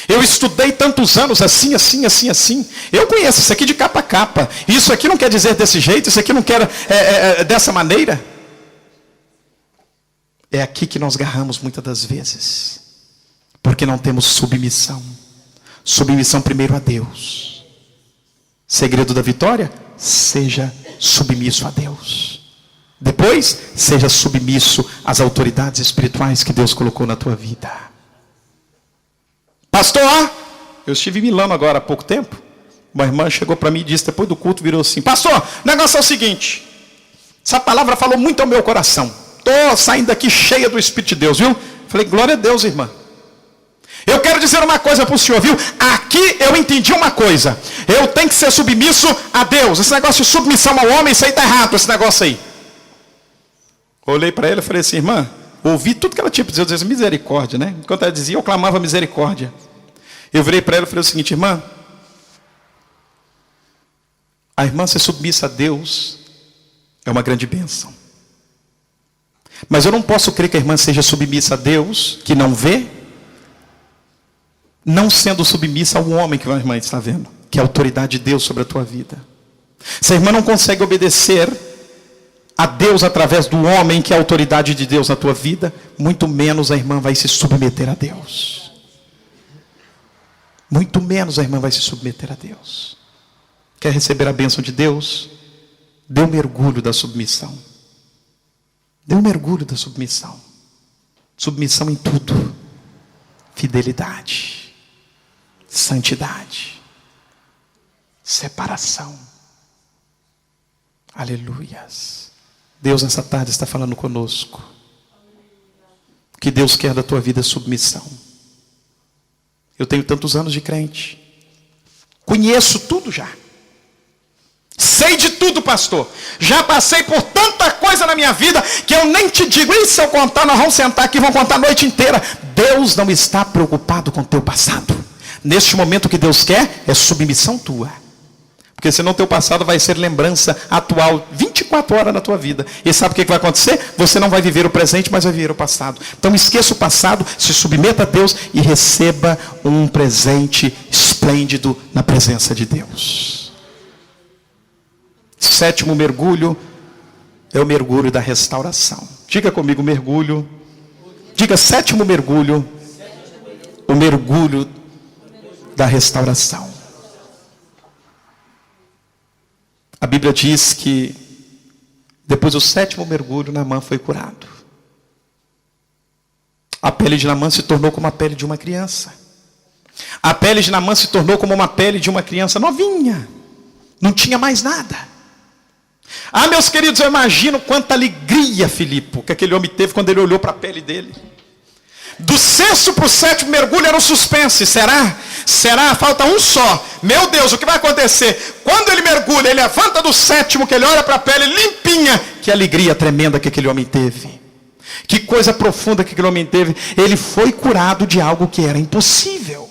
Eu estudei tantos anos assim. Eu conheço isso aqui de capa a capa. Isso aqui não quer dizer desse jeito, isso aqui não quer dessa maneira. É aqui que nós garramos muitas das vezes. Porque não temos submissão. Submissão primeiro a Deus. Segredo da vitória? Seja submisso a Deus. Depois, seja submisso às autoridades espirituais que Deus colocou na tua vida. Pastor, eu estive em Milano agora há pouco tempo. Uma irmã chegou para mim e disse, depois do culto, virou assim, pastor, o negócio é o seguinte. Essa palavra falou muito ao meu coração. Estou saindo daqui cheia do Espírito de Deus, viu? Falei, glória a Deus, irmã. Eu quero dizer uma coisa para o senhor, viu? Aqui eu entendi uma coisa. Eu tenho que ser submisso a Deus. Esse negócio de submissão ao homem, isso aí está errado, esse negócio aí. Olhei para ela e falei assim, irmã, ouvi tudo que ela tinha para dizer. Eu dizia, misericórdia, né? Enquanto ela dizia, eu clamava misericórdia. Eu virei para ela e falei o seguinte, irmã, a irmã ser submissa a Deus é uma grande bênção. Mas eu não posso crer que a irmã seja submissa a Deus, que não vê, não sendo submissa ao homem que a irmã está vendo, que é a autoridade de Deus sobre a tua vida. Se a irmã não consegue obedecer a Deus através do homem, que é a autoridade de Deus na tua vida, muito menos a irmã vai se submeter a Deus. Muito menos a irmã vai se submeter a Deus. Quer receber a bênção de Deus? Dê um mergulho da submissão. Dê um mergulho da submissão. Submissão em tudo. Fidelidade. Santidade. Separação. Aleluias. Deus nessa tarde está falando conosco. O que Deus quer da tua vida é submissão. Eu tenho tantos anos de crente. Conheço tudo já. Sei de tudo, pastor. Já passei por tanta coisa na minha vida que eu nem te digo. E se eu contar, nós vamos sentar aqui e vamos contar a noite inteira. Deus não está preocupado com o teu passado. Neste momento o que Deus quer é submissão tua. Porque senão teu passado vai ser lembrança atual 24 horas na tua vida. E sabe o que vai acontecer? Você não vai viver o presente, mas vai viver o passado. Então esqueça o passado, se submeta a Deus e receba um presente esplêndido na presença de Deus. sétimo mergulho é o mergulho da restauração. Diga comigo, mergulho. Diga, sétimo mergulho, o mergulho da restauração. A Bíblia diz que depois do sétimo mergulho, Naamã foi curado. A pele de Naamã se tornou como a pele de uma criança. A pele de Naamã se tornou como uma pele de uma criança novinha. Não tinha mais nada. Ah, meus queridos, eu imagino quanta alegria, Filipe, que aquele homem teve quando ele olhou para a pele dele. Do sexto para o sétimo mergulho era um suspense. Será? Será? Falta um só. Meu Deus, o que vai acontecer? Quando ele mergulha, ele levanta do sétimo, que ele olha para a pele limpinha. Que alegria tremenda que aquele homem teve. Que coisa profunda que aquele homem teve. Ele foi curado de algo que era impossível.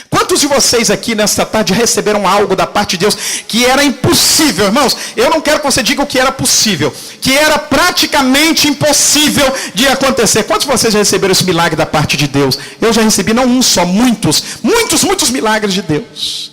Quantos de vocês aqui nesta tarde receberam algo da parte de Deus que era impossível? Irmãos, eu não quero que você diga o que era possível, que era praticamente impossível de acontecer. Quantos de vocês já receberam esse milagre da parte de Deus? Eu já recebi, não um só, muitos milagres de Deus.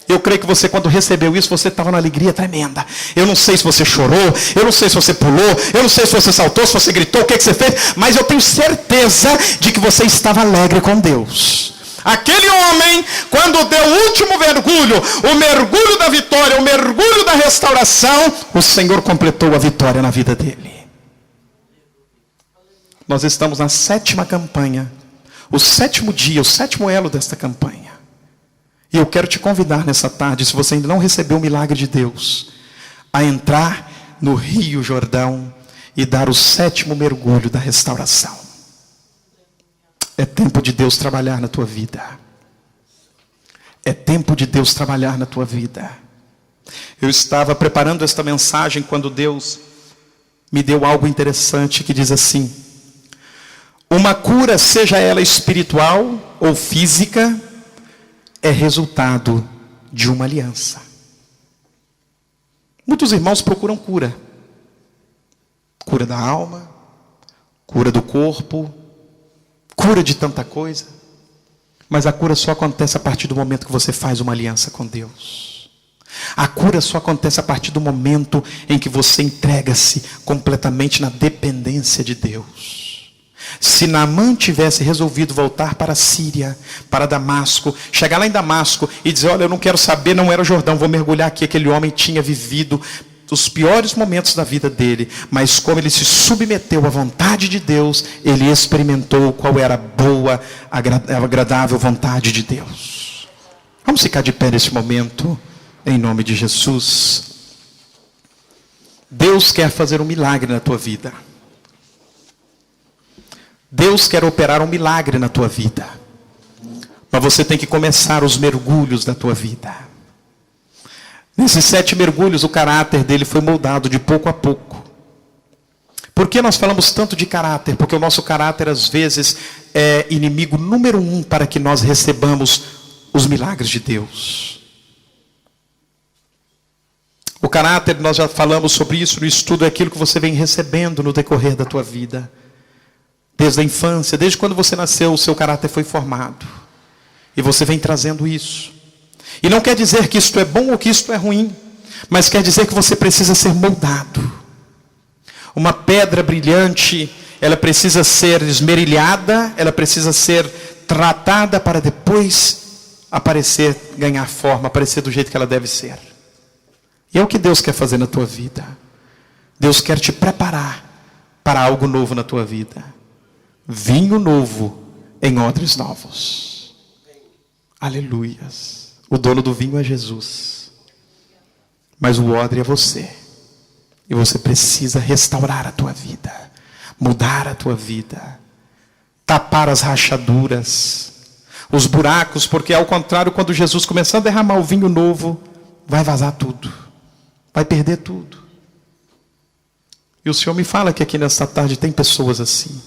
Eu creio que você, quando recebeu isso, você estava numa alegria tremenda. Eu não sei se você chorou, eu não sei se você pulou, eu não sei se você saltou, se você gritou, o que você fez, mas eu tenho certeza de que você estava alegre com Deus. Aquele homem, quando deu o último mergulho, o mergulho da vitória, o mergulho da restauração, o Senhor completou a vitória na vida dele. Nós estamos na sétima campanha, o sétimo dia, o sétimo elo desta campanha. E eu quero te convidar nessa tarde, se você ainda não recebeu o milagre de Deus, a entrar no Rio Jordão e dar o sétimo mergulho da restauração. É tempo de Deus trabalhar na tua vida. É tempo de Deus trabalhar na tua vida. Eu estava preparando esta mensagem quando Deus me deu algo interessante que diz assim: uma cura, seja ela espiritual ou física, é resultado de uma aliança. Muitos irmãos procuram cura. Cura da alma, cura do corpo, cura de tanta coisa. Mas a cura só acontece a partir do momento que você faz uma aliança com Deus. A cura só acontece a partir do momento em que você entrega-se completamente na dependência de Deus. Se Naamã tivesse resolvido voltar para a Síria, para Damasco, chegar lá em Damasco e dizer: olha, eu não quero saber, não era o Jordão, vou mergulhar aqui. Aquele homem tinha vivido os piores momentos da vida dele, mas como ele se submeteu à vontade de Deus, ele experimentou qual era a boa, agradável vontade de Deus. Vamos ficar de pé nesse momento, em nome de Jesus. Deus quer fazer um milagre na tua vida. Deus quer operar um milagre na tua vida. Mas você tem que começar os mergulhos da tua vida. Nesses 7 mergulhos, o caráter dele foi moldado de pouco a pouco. Por que nós falamos tanto de caráter? Porque o nosso caráter, às vezes, é inimigo número 1 para que nós recebamos os milagres de Deus. O caráter, nós já falamos sobre isso no estudo, é aquilo que você vem recebendo no decorrer da tua vida. Desde a infância, desde quando você nasceu, o seu caráter foi formado. E você vem trazendo isso. E não quer dizer que isto é bom ou que isto é ruim, mas quer dizer que você precisa ser moldado. Uma pedra brilhante, ela precisa ser esmerilhada, ela precisa ser tratada para depois aparecer, ganhar forma, aparecer do jeito que ela deve ser. E é o que Deus quer fazer na tua vida. Deus quer te preparar para algo novo na tua vida. Vinho novo em odres novos. Aleluias. O dono do vinho é Jesus. Mas o odre é você. E você precisa restaurar a tua vida. Mudar a tua vida. Tapar as rachaduras. Os buracos. Porque ao contrário, quando Jesus começar a derramar o vinho novo, vai vazar tudo. Vai perder tudo. E o Senhor me fala que aqui nesta tarde tem pessoas assim.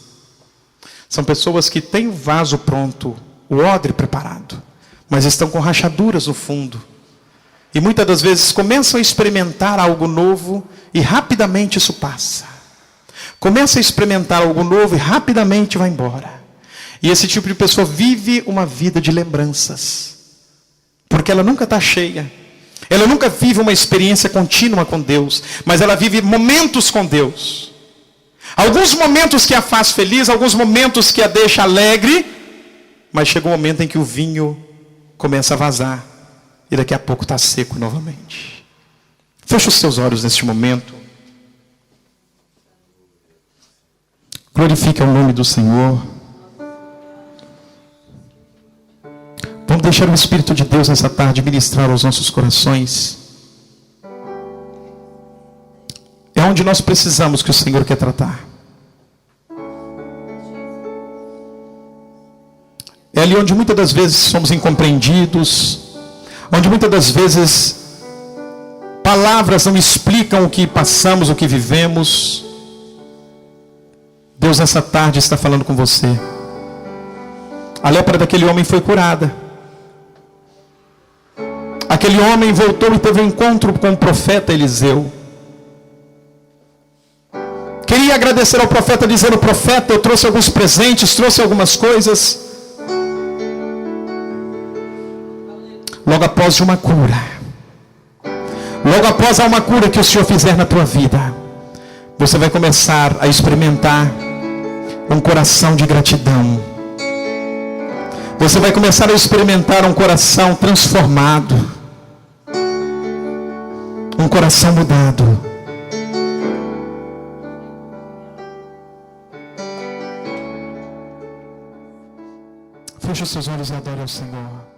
São pessoas que têm o vaso pronto, o odre preparado, mas estão com rachaduras no fundo. E muitas das vezes começam a experimentar algo novo e rapidamente isso passa. Começa a experimentar algo novo e rapidamente vai embora. E esse tipo de pessoa vive uma vida de lembranças. Porque ela nunca está cheia. Ela nunca vive uma experiência contínua com Deus, mas ela vive momentos com Deus. Alguns momentos que a faz feliz, alguns momentos que a deixa alegre, mas chega um momento em que o vinho começa a vazar e daqui a pouco está seco novamente. Feche os seus olhos neste momento. Glorifique o nome do Senhor. Vamos deixar o Espírito de Deus nessa tarde ministrar aos nossos corações. É onde nós precisamos que o Senhor quer tratar. É ali onde muitas das vezes somos incompreendidos, onde muitas das vezes palavras não explicam o que passamos, o que vivemos. Deus nessa tarde está falando com você. A lepra daquele homem foi curada. Aquele homem voltou e teve um encontro com o profeta Eliseu. Queria agradecer ao profeta, dizendo: profeta, eu trouxe alguns presentes, trouxe algumas coisas. Logo após de uma cura, logo após uma cura que o Senhor fizer na tua vida, você vai começar a experimentar um coração de gratidão. Você vai começar a experimentar um coração transformado, um coração mudado. Feche os seus olhos e adore ao Senhor.